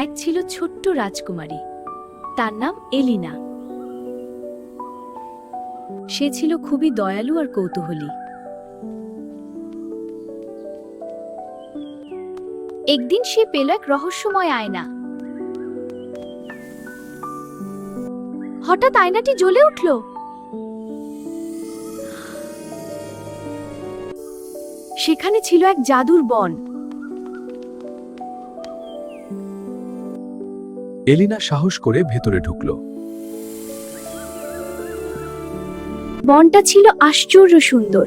এক ছিল ছোট্ট রাজকুমারী, তার নাম এলিনা। সে ছিল খুবই দয়ালু আর কৌতূহলী। একদিন সে পেল এক রহস্যময় আয়না। হঠাৎ আয়নাটি জ্বলে উঠল। সেখানে ছিল এক জাদুর বন। এলিনা সাহস করে ভেতরে ঢুকল। বনটা ছিল আশ্চর্য সুন্দর।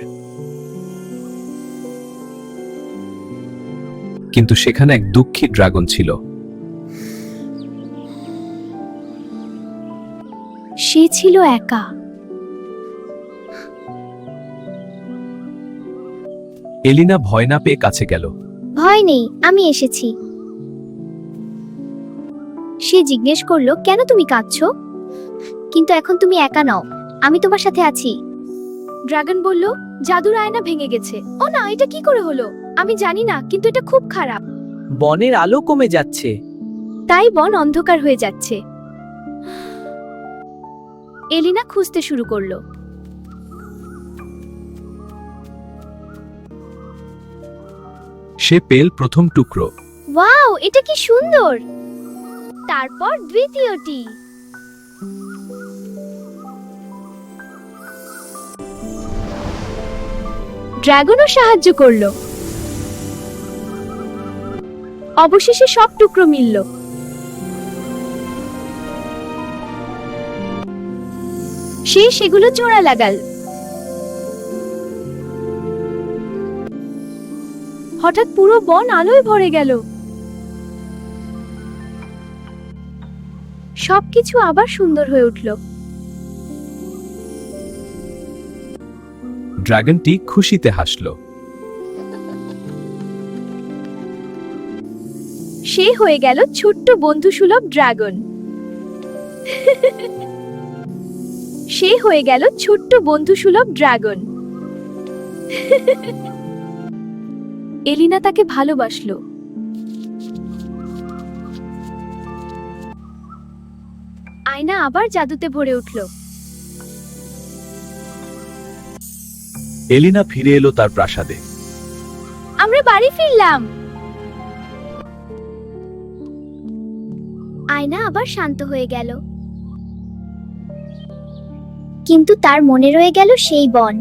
কিন্তু সেখানে এক দুঃখী ড্রাগন ছিল। সে ছিল একা। এলিনা ভয় না পেয়ে কাছে গেল। ভয় নেই, আমি এসেছি। সে জিজ্ঞেস করলো, কেন তুমি কাঁদছো? কিন্তু এখন তুমি একা নও, আমি তোমার সাথে আছি। ড্রাগন বলল, জাদুর আয়না ভেঙে গেছে। ও না, এটা কি করে হলো? আমি জানি না, কিন্তু এটা খুব খারাপ। বনের আলো কমে যাচ্ছে। তাই বন অন্ধকার হয়ে যাচ্ছে। এলিনা খুঁজতে শুরু করলো। সে পেল প্রথম টুকরো। ওয়াও, এটা কি সুন্দর! তারপর দ্বিতীয়টি। ড্রাগনও সাহায্য করলো। অবশেষে সব টুকরো মিলল। সে সেগুলো জোড়া লাগাল। হঠাৎ পুরো বন আলোয় ভরে গেল। সবকিছু আবার সুন্দর হয়ে উঠল। ড্রাগনটি খুশিতে হাসল। সে হয়ে গেল ছোট্ট বন্ধুসুলভ ড্রাগন। সে হয়ে গেল ছোট্ট বন্ধুসুলভ ড্রাগন। এলিনা তাকে ভালোবাসলো। আয়না আবার জাদুতে ভরে উঠল। এলিনা ফিরে এলো তার প্রাসাদে। আমরা বাড়ি ফিরলাম। আয়না আবার শান্ত হয়ে গেল। কিন্তু তার মনে রয়ে গেল সেই বন।